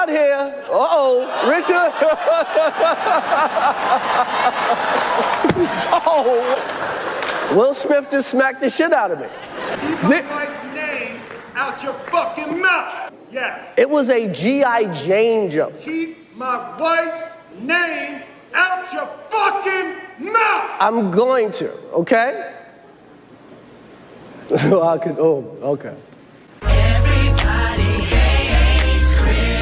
out here. Uh-oh, Richard. Oh, Will Smith just smacked the shit out of me. Keep my wife's name out your fucking mouth. Yes. It was a G.I. Jane jump. Keep my wife's name out your fucking mouth. I'm going to, okay? Okay. Everybody hates Chris.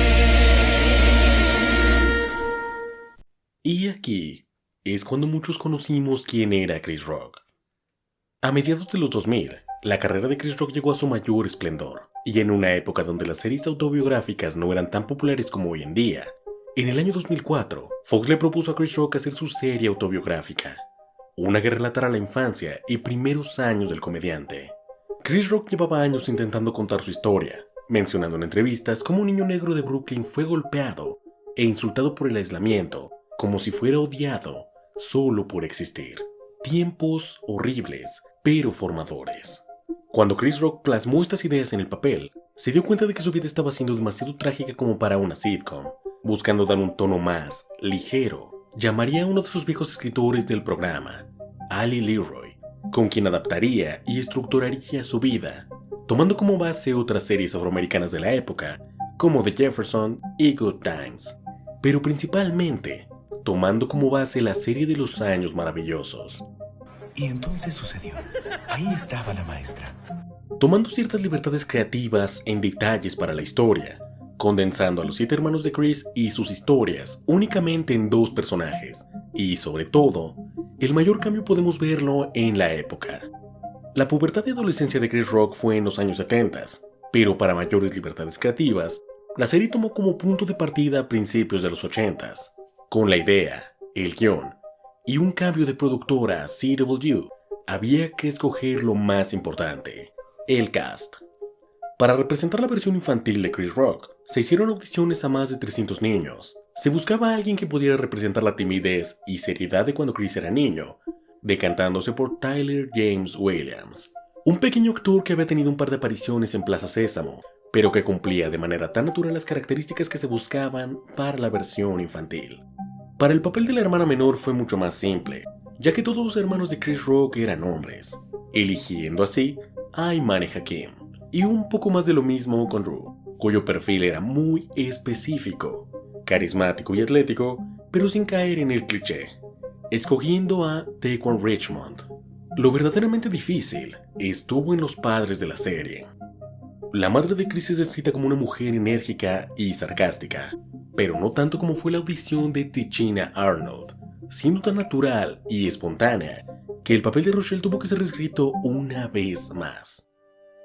Y aquí es cuando muchos conocimos quién era Chris Rock. A mediados de los 2000, la carrera de Chris Rock llegó a su mayor esplendor, y en una época donde las series autobiográficas no eran tan populares como hoy en día. En el año 2004, Fox le propuso a Chris Rock hacer su serie autobiográfica, una que relatara la infancia y primeros años del comediante. Chris Rock llevaba años intentando contar su historia, mencionando en entrevistas cómo un niño negro de Brooklyn fue golpeado e insultado por el aislamiento, como si fuera odiado solo por existir. Tiempos horribles, pero formadores. Cuando Chris Rock plasmó estas ideas en el papel, se dio cuenta de que su vida estaba siendo demasiado trágica como para una sitcom. Buscando dar un tono más ligero, llamaría a uno de sus viejos escritores del programa, Ali Leroy, con quien adaptaría y estructuraría su vida, tomando como base otras series afroamericanas de la época, como The Jefferson y Good Times, pero principalmente tomando como base la serie de los años maravillosos. Y entonces sucedió. Ahí estaba la maestra. Tomando ciertas libertades creativas en detalles para la historia, condensando a los 7 hermanos de Chris y sus historias únicamente en 2 personajes, y sobre todo, el mayor cambio podemos verlo en la época. La pubertad y adolescencia de Chris Rock fue en los años 70, pero para mayores libertades creativas, la serie tomó como punto de partida a principios de los 80, con la idea, el guión, y un cambio de productora a CW, había que escoger lo más importante, el cast. Para representar la versión infantil de Chris Rock, se hicieron audiciones a más de 300 niños. Se buscaba a alguien que pudiera representar la timidez y seriedad de cuando Chris era niño, decantándose por Tyler James Williams, un pequeño actor que había tenido un par de apariciones en Plaza Sésamo, pero que cumplía de manera tan natural las características que se buscaban para la versión infantil. Para el papel de la hermana menor fue mucho más simple, ya que todos los hermanos de Chris Rock eran hombres, eligiendo así a Imani Hakim, y un poco más de lo mismo con Drew, cuyo perfil era muy específico, carismático y atlético, pero sin caer en el cliché, escogiendo a Taquan Richmond. Lo verdaderamente difícil estuvo en los padres de la serie. La madre de Chris es descrita como una mujer enérgica y sarcástica, pero no tanto como fue la audición de Tichina Arnold, siendo tan natural y espontánea que el papel de Rochelle tuvo que ser reescrito una vez más.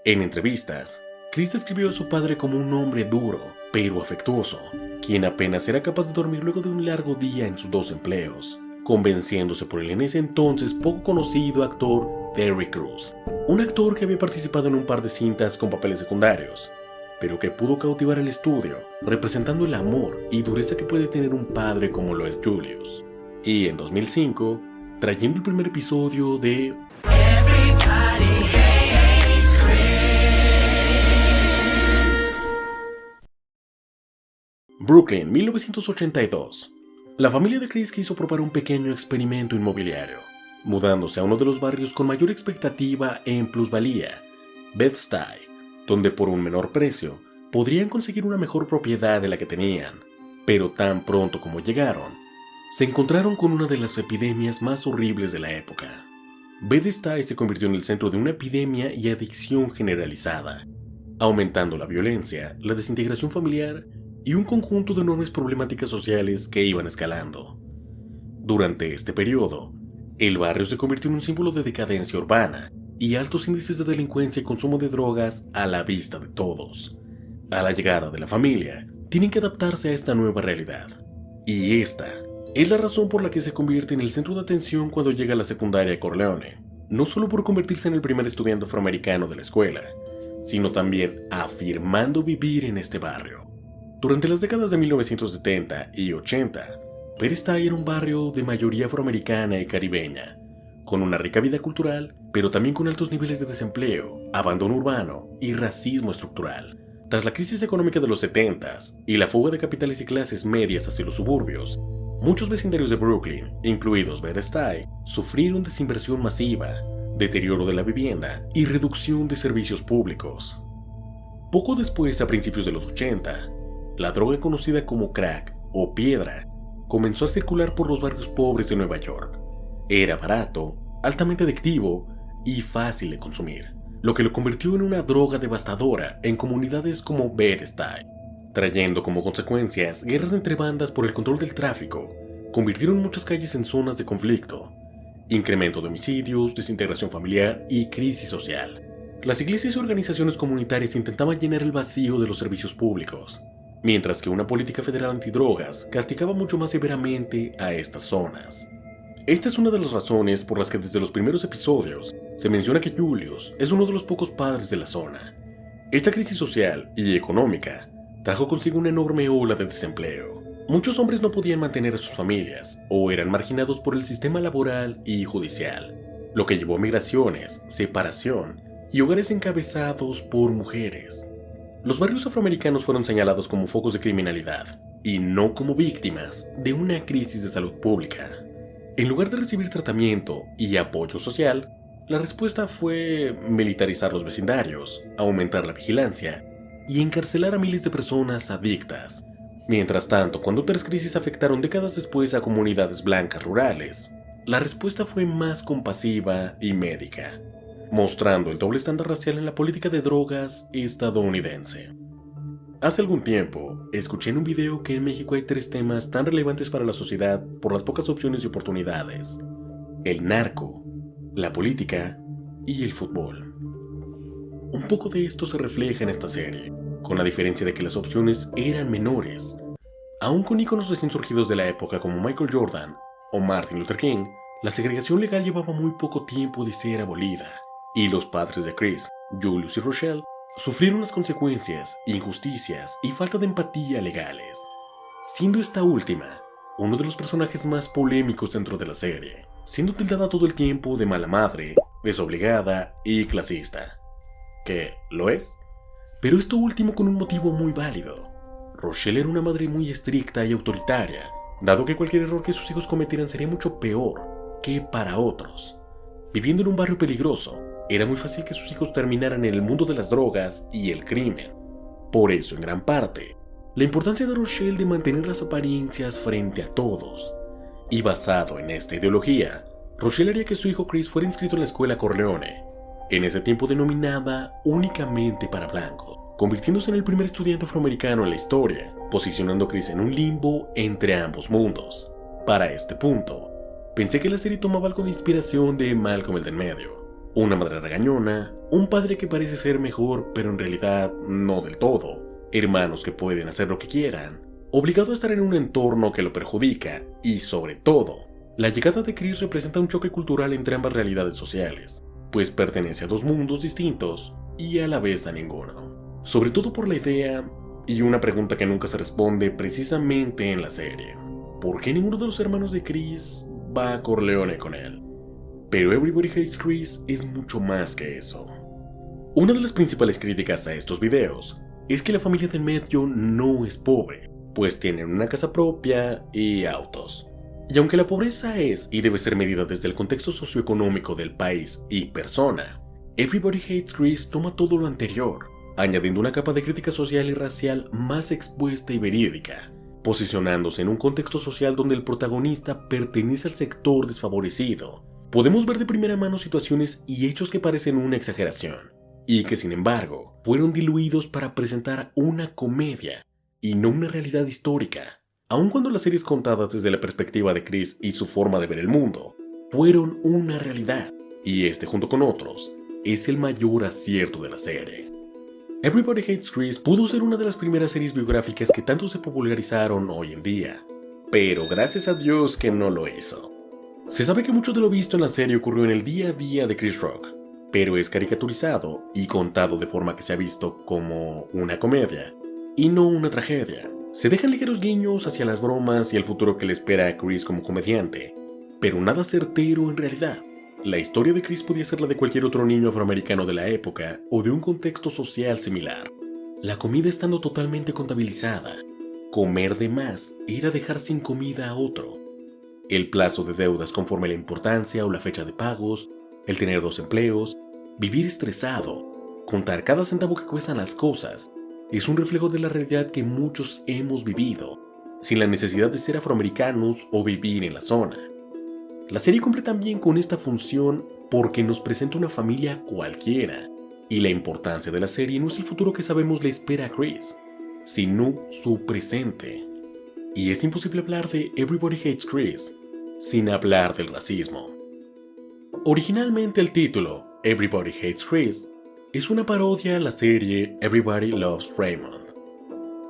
En entrevistas, Chris describió a su padre como un hombre duro, pero afectuoso, quien apenas era capaz de dormir luego de un largo día en sus 2 empleos, convenciéndose por el en ese entonces poco conocido actor Terry Crews, un actor que había participado en un par de cintas con papeles secundarios, pero que pudo cautivar el estudio, representando el amor y dureza que puede tener un padre como lo es Julius. Y en 2005, trayendo el primer episodio de Everybody hates Chris. Brooklyn, 1982. La familia de Chris quiso probar un pequeño experimento inmobiliario, mudándose a uno de los barrios con mayor expectativa en plusvalía, Bed-Stuy, donde por un menor precio podrían conseguir una mejor propiedad de la que tenían, pero tan pronto como llegaron, se encontraron con una de las epidemias más horribles de la época. Bed-Stuy se convirtió en el centro de una epidemia y adicción generalizada, aumentando la violencia, la desintegración familiar y un conjunto de enormes problemáticas sociales que iban escalando. Durante este periodo, el barrio se convirtió en un símbolo de decadencia urbana y altos índices de delincuencia y consumo de drogas a la vista de todos. A la llegada de la familia, tienen que adaptarse a esta nueva realidad. Y esta es la razón por la que se convierte en el centro de atención cuando llega a la secundaria Corleone, no solo por convertirse en el primer estudiante afroamericano de la escuela, sino también afirmando vivir en este barrio. Durante las décadas de 1970 y 80, Bed-Stuy era un barrio de mayoría afroamericana y caribeña, con una rica vida cultural, pero también con altos niveles de desempleo, abandono urbano y racismo estructural, Tras la crisis económica de los 70s y la fuga de capitales y clases medias hacia los suburbios, muchos vecindarios de Brooklyn, incluidos Bed-Stuy, sufrieron desinversión masiva, deterioro de la vivienda y reducción de servicios públicos. Poco después, a principios de los 80, la droga conocida como crack o piedra comenzó a circular por los barrios pobres de Nueva York. Era barato, altamente adictivo y fácil de consumir, lo que lo convirtió en una droga devastadora en comunidades como Bed-Stuy, trayendo como consecuencias guerras entre bandas por el control del tráfico. Convirtieron muchas calles en zonas de conflicto, incremento de homicidios, desintegración familiar y crisis social. Las iglesias y organizaciones comunitarias intentaban llenar el vacío de los servicios públicos, mientras que una política federal antidrogas castigaba mucho más severamente a estas zonas. Esta es una de las razones por las que desde los primeros episodios se menciona que Julius es uno de los pocos padres de la zona. Esta crisis social y económica trajo consigo una enorme ola de desempleo. Muchos hombres no podían mantener a sus familias o eran marginados por el sistema laboral y judicial, lo que llevó a migraciones, separación y hogares encabezados por mujeres. Los barrios afroamericanos fueron señalados como focos de criminalidad y no como víctimas de una crisis de salud pública. En lugar de recibir tratamiento y apoyo social, la respuesta fue militarizar los vecindarios, aumentar la vigilancia y encarcelar a miles de personas adictas. Mientras tanto, cuando otras crisis afectaron décadas después a comunidades blancas rurales, la respuesta fue más compasiva y médica, mostrando el doble estándar racial en la política de drogas estadounidense. Hace algún tiempo, escuché en un video que en México hay 3 temas tan relevantes para la sociedad por las pocas opciones y oportunidades: el narco, la política y el fútbol. Un poco de esto se refleja en esta serie, con la diferencia de que las opciones eran menores. Aún con íconos recién surgidos de la época como Michael Jordan o Martin Luther King, la segregación legal llevaba muy poco tiempo de ser abolida, y los padres de Chris, Julius y Rochelle, sufrieron las consecuencias, injusticias y falta de empatía legales, siendo esta última uno de los personajes más polémicos dentro de la serie, siendo tildada todo el tiempo de mala madre, desobligada y clasista. Que lo es, pero esto último con un motivo muy válido. Rochelle era una madre muy estricta y autoritaria, dado que cualquier error que sus hijos cometieran sería mucho peor que para otros. Viviendo en un barrio peligroso, era muy fácil que sus hijos terminaran en el mundo de las drogas y el crimen. Por eso, en gran parte, la importancia de Rochelle de mantener las apariencias frente a todos. Y basado en esta ideología, Rochelle haría que su hijo Chris fuera inscrito en la escuela Corleone, en ese tiempo denominada únicamente para blancos, convirtiéndose en el primer estudiante afroamericano en la historia, posicionando a Chris en un limbo entre ambos mundos. Para este punto, pensé que la serie tomaba algo de inspiración de Malcolm el del medio. Una madre regañona, un padre que parece ser mejor pero en realidad no del todo, hermanos que pueden hacer lo que quieran, obligado a estar en un entorno que lo perjudica y, sobre todo, la llegada de Chris representa un choque cultural entre ambas realidades sociales, pues pertenece a 2 mundos distintos y a la vez a ninguno. Sobre todo por la idea, y una pregunta que nunca se responde precisamente en la serie: ¿por qué ninguno de los hermanos de Chris va a Corleone con él? Pero Everybody Hates Chris es mucho más que eso. Una de las principales críticas a estos videos es que la familia del medio no es pobre, pues tienen una casa propia y autos. Y aunque la pobreza es y debe ser medida desde el contexto socioeconómico del país y persona, Everybody Hates Chris toma todo lo anterior, añadiendo una capa de crítica social y racial más expuesta y verídica, posicionándose en un contexto social donde el protagonista pertenece al sector desfavorecido. Podemos ver de primera mano situaciones y hechos que parecen una exageración, y que sin embargo fueron diluidos para presentar una comedia y no una realidad histórica. Aun cuando las series contadas desde la perspectiva de Chris y su forma de ver el mundo fueron una realidad, y este junto con otros es el mayor acierto de la serie. Everybody Hates Chris pudo ser una de las primeras series biográficas que tanto se popularizaron hoy en día, pero gracias a Dios que no lo hizo. Se sabe que mucho de lo visto en la serie ocurrió en el día a día de Chris Rock, pero es caricaturizado y contado de forma que se ha visto como una comedia y no una tragedia. Se dejan ligeros guiños hacia las bromas y el futuro que le espera a Chris como comediante, pero nada certero en realidad. La historia de Chris podía ser la de cualquier otro niño afroamericano de la época o de un contexto social similar. la comida estando totalmente contabilizada. Comer de más era dejar sin comida a otro. El plazo de deudas conforme la importancia o la fecha de pagos, el tener 2 empleos, vivir estresado, contar cada centavo que cuestan las cosas, es un reflejo de la realidad que muchos hemos vivido, sin la necesidad de ser afroamericanos o vivir en la zona. La serie cumple también con esta función porque nos presenta una familia cualquiera, y la importancia de la serie no es el futuro que sabemos le espera a Chris, sino su presente. Y es imposible hablar de Everybody Hates Chris sin hablar del racismo. Originalmente el título, Everybody Hates Chris, es una parodia a la serie Everybody Loves Raymond.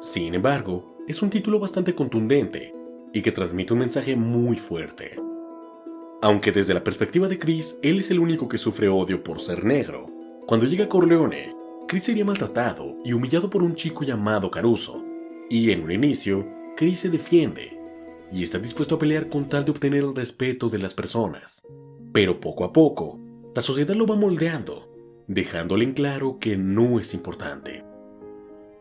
Sin embargo, es un título bastante contundente y que transmite un mensaje muy fuerte. Aunque desde la perspectiva de Chris, él es el único que sufre odio por ser negro, cuando llega Corleone, Chris sería maltratado y humillado por un chico llamado Caruso, y en un inicio, Chris se defiende y está dispuesto a pelear con tal de obtener el respeto de las personas. Pero poco a poco, la sociedad lo va moldeando, dejándole en claro que no es importante.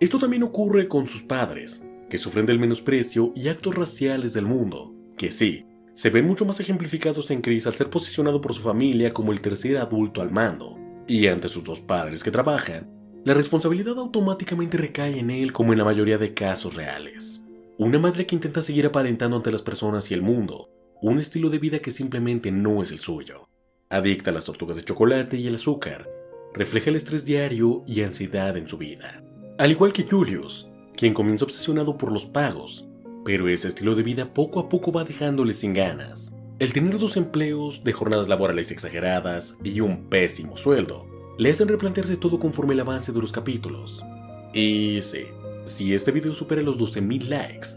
Esto también ocurre con sus padres, que sufren del menosprecio y actos raciales del mundo, que sí, se ven mucho más ejemplificados en Chris al ser posicionado por su familia como el tercer adulto al mando, y ante sus 2 padres que trabajan, la responsabilidad automáticamente recae en él como en la mayoría de casos reales. Una madre que intenta seguir aparentando ante las personas y el mundo, un estilo de vida que simplemente no es el suyo. Adicta a las tortugas de chocolate y el azúcar, refleja el estrés diario y ansiedad en su vida. Al igual que Julius, quien comienza obsesionado por los pagos, pero ese estilo de vida poco a poco va dejándole sin ganas. El tener 2 empleos, de jornadas laborales exageradas y un pésimo sueldo, le hacen replantearse todo conforme el avance de los capítulos. Y sí, si este video supera los 12,000 likes,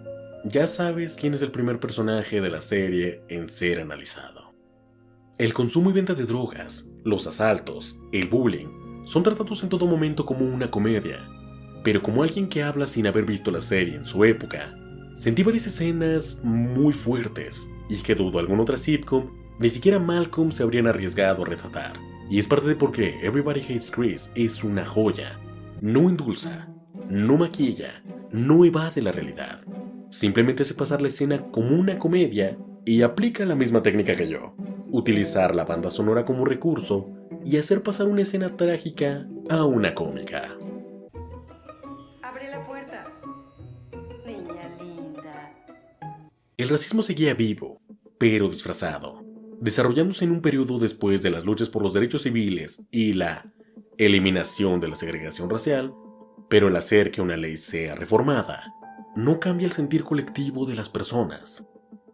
ya sabes quién es el primer personaje de la serie en ser analizado. El consumo y venta de drogas, los asaltos, el bullying, son tratados en todo momento como una comedia, pero como alguien que habla sin haber visto la serie en su época, sentí varias escenas muy fuertes y que dudo alguna otra sitcom, ni siquiera Malcolm se habrían arriesgado a retratar. Y es parte de por qué Everybody Hates Chris es una joya. No endulza, no maquilla, no evade la realidad. Simplemente hace pasar la escena como una comedia y aplica la misma técnica que yo. Utilizar la banda sonora como recurso y hacer pasar una escena trágica a una cómica. Abre la puerta. Niña linda. El racismo seguía vivo, pero disfrazado, desarrollándose en un periodo después de las luchas por los derechos civiles y la eliminación de la segregación racial, pero el hacer que una ley sea reformada no cambia el sentir colectivo de las personas.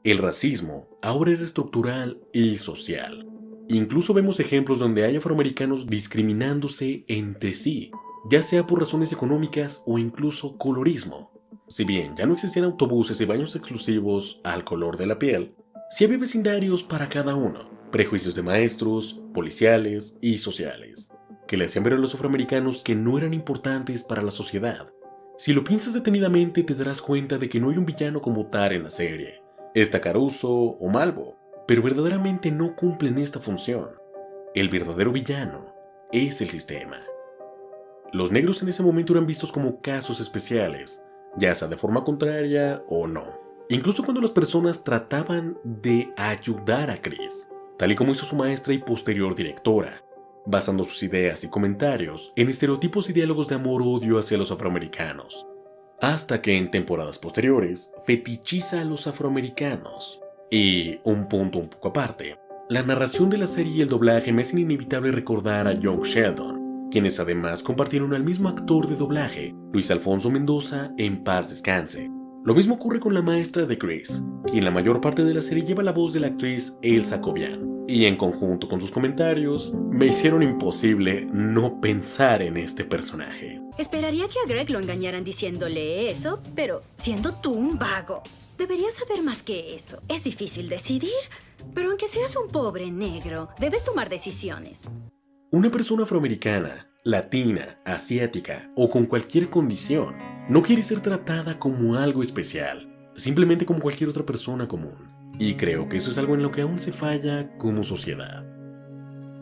El racismo ahora es estructural y social. Incluso vemos ejemplos donde hay afroamericanos discriminándose entre sí, ya sea por razones económicas o incluso colorismo. Si bien ya no existían autobuses y baños exclusivos al color de la piel, sí había vecindarios para cada uno, prejuicios de maestros, policiales y sociales, que le hacían ver a los afroamericanos que no eran importantes para la sociedad. Si lo piensas detenidamente te darás cuenta de que no hay un villano como tal en la serie. Está Caruso o Malvo, pero verdaderamente no cumplen esta función. El verdadero villano es el sistema. Los negros en ese momento eran vistos como casos especiales, ya sea de forma contraria o no. Incluso cuando las personas trataban de ayudar a Chris, tal y como hizo su maestra y posterior directora, basando sus ideas y comentarios en estereotipos y diálogos de amor-odio hacia los afroamericanos, hasta que en temporadas posteriores fetichiza a los afroamericanos. Y un punto un poco aparte, la narración de la serie y el doblaje me hacen inevitable recordar a Young Sheldon, quienes además compartieron al mismo actor de doblaje, Luis Alfonso Mendoza, en paz descanse. Lo mismo ocurre con la maestra de Chris, quien la mayor parte de la serie lleva la voz de la actriz Elsa Cobian, y en conjunto con sus comentarios, me hicieron imposible no pensar en este personaje. Esperaría que a Greg lo engañaran diciéndole eso, pero siendo tú un vago, deberías saber más que eso. Es difícil decidir, pero aunque seas un pobre negro, debes tomar decisiones. Una persona afroamericana, latina, asiática o con cualquier condición no quiere ser tratada como algo especial, simplemente como cualquier otra persona común. Y creo que eso es algo en lo que aún se falla como sociedad.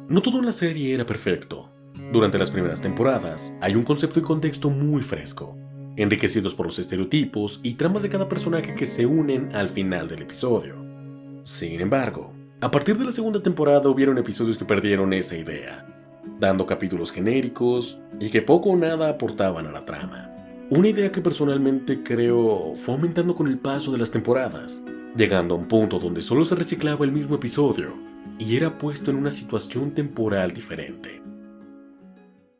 No todo en la serie era perfecto, Durante las primeras temporadas hay un concepto y contexto muy fresco, enriquecidos por los estereotipos y tramas de cada personaje que se unen al final del episodio. Sin embargo, a partir de la segunda temporada hubieron episodios que perdieron esa idea, dando capítulos genéricos y que poco o nada aportaban a la trama. Una idea que personalmente creo fue aumentando con el paso de las temporadas, llegando a un punto donde solo se reciclaba el mismo episodio y era puesto en una situación temporal diferente.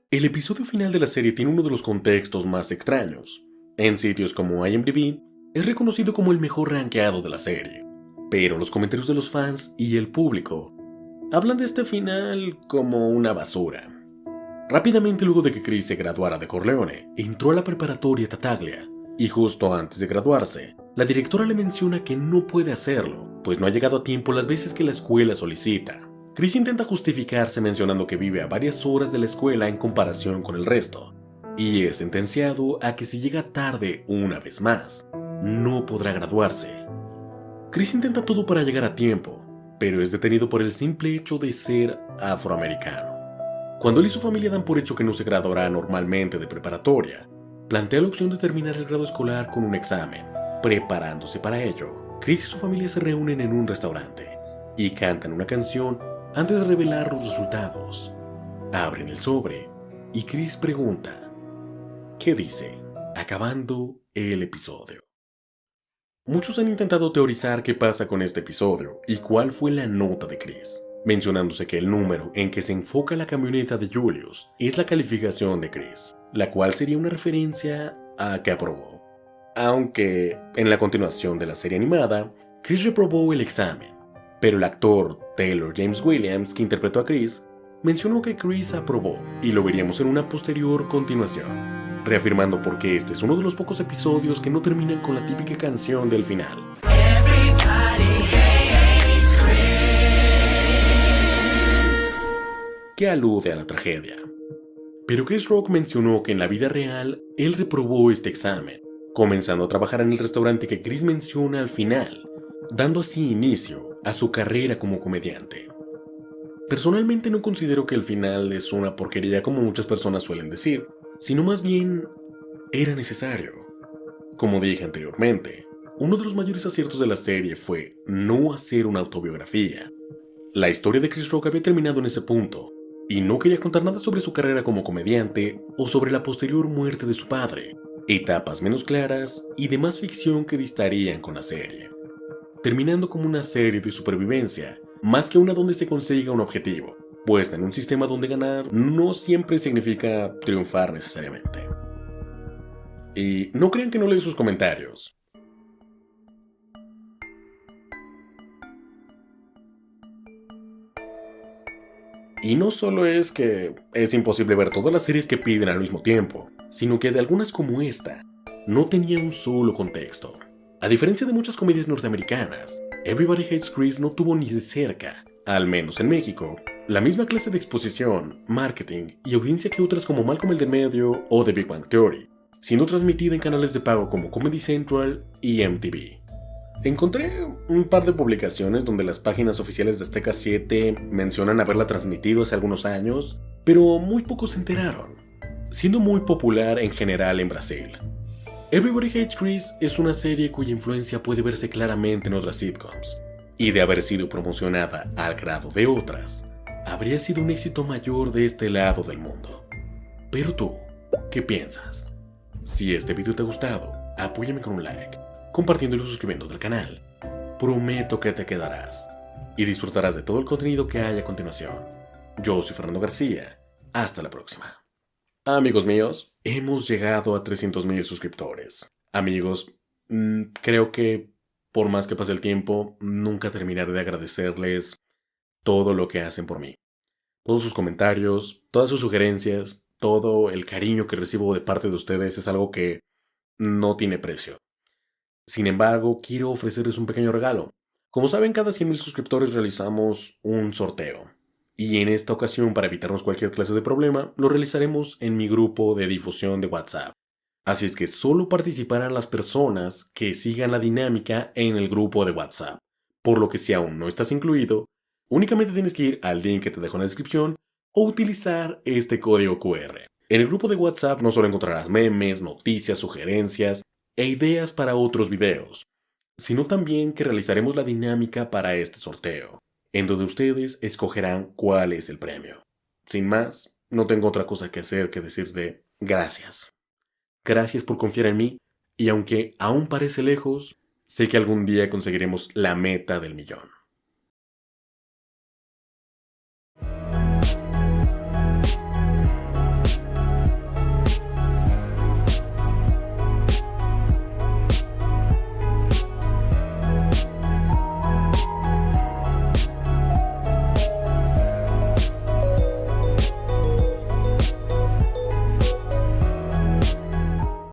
El episodio final de la serie tiene uno de los contextos más extraños. En sitios como IMDb, es reconocido como el mejor rankeado de la serie, pero los comentarios de los fans y el público hablan de este final como una basura. Rápidamente luego de que Chris se graduara de Corleone, entró a la preparatoria Tattaglia, y justo antes de graduarse, la directora le menciona que no puede hacerlo, pues no ha llegado a tiempo las veces que la escuela solicita. Chris intenta justificarse mencionando que vive a varias horas de la escuela en comparación con el resto, y es sentenciado a que si llega tarde una vez más, no podrá graduarse. Chris intenta todo para llegar a tiempo, pero es detenido por el simple hecho de ser afroamericano. Cuando él y su familia dan por hecho que no se graduará normalmente de preparatoria, plantea la opción de terminar el grado escolar con un examen. Preparándose para ello, Chris y su familia se reúnen en un restaurante y cantan una canción antes de revelar los resultados. Abren el sobre y Chris pregunta, ¿qué dice? Acabando el episodio. Muchos han intentado teorizar qué pasa con este episodio y cuál fue la nota de Chris, mencionándose que el número en que se enfoca la camioneta de Julius es la calificación de Chris, la cual sería una referencia a que aprobó. Aunque, en la continuación de la serie animada, Chris reprobó el examen, pero el actor Taylor James Williams, que interpretó a Chris, mencionó que Chris aprobó y lo veríamos en una posterior continuación, reafirmando por qué este es uno de los pocos episodios que no terminan con la típica canción del final. Que alude a la tragedia. Pero Chris Rock mencionó que en la vida real él reprobó este examen, comenzando a trabajar en el restaurante que Chris menciona al final, dando así inicio a su carrera como comediante. Personalmente no considero que el final es una porquería como muchas personas suelen decir, sino más bien era necesario. Como dije anteriormente, uno de los mayores aciertos de la serie fue no hacer una autobiografía. La historia de Chris Rock había terminado en ese punto, y no quería contar nada sobre su carrera como comediante o sobre la posterior muerte de su padre, etapas menos claras y demás ficción que distarían con la serie, terminando como una serie de supervivencia, más que una donde se consiga un objetivo, puesta en un sistema donde ganar no siempre significa triunfar necesariamente. Y no crean que no leo sus comentarios. Y no solo es que es imposible ver todas las series que piden al mismo tiempo, sino que de algunas como esta, no tenía un solo contexto. A diferencia de muchas comedias norteamericanas, Everybody Hates Chris no tuvo ni de cerca, al menos en México, la misma clase de exposición, marketing y audiencia que otras como Malcolm el del Medio o The Big Bang Theory, siendo transmitida en canales de pago como Comedy Central y MTV. Encontré un par de publicaciones donde las páginas oficiales de Azteca 7 mencionan haberla transmitido hace algunos años, pero muy pocos se enteraron, siendo muy popular en general en Brasil. Everybody Hates Chris es una serie cuya influencia puede verse claramente en otras sitcoms, y de haber sido promocionada al grado de otras, habría sido un éxito mayor de este lado del mundo. Pero tú, ¿qué piensas? Si este video te ha gustado, apóyame con un like, compartiéndolo y suscribiéndote al canal. Prometo que te quedarás y disfrutarás de todo el contenido que hay a continuación. Yo soy Fernando García. Hasta la próxima. Amigos míos, hemos llegado a 300,000 suscriptores. Amigos, creo que por más que pase el tiempo, nunca terminaré de agradecerles todo lo que hacen por mí. Todos sus comentarios, todas sus sugerencias, todo el cariño que recibo de parte de ustedes es algo que no tiene precio. Sin embargo, quiero ofrecerles un pequeño regalo. Como saben, cada 100,000 suscriptores realizamos un sorteo. Y en esta ocasión, para evitarnos cualquier clase de problema, lo realizaremos en mi grupo de difusión de WhatsApp. Así es que solo participarán las personas que sigan la dinámica en el grupo de WhatsApp. Por lo que si aún no estás incluido, únicamente tienes que ir al link que te dejo en la descripción o utilizar este código QR. En el grupo de WhatsApp no solo encontrarás memes, noticias, sugerencias e ideas para otros videos, sino también que realizaremos la dinámica para este sorteo, en donde ustedes escogerán cuál es el premio. Sin más, no tengo otra cosa que hacer que decirte gracias. Gracias por confiar en mí, y aunque aún parece lejos, sé que algún día conseguiremos la meta del 1.000.000.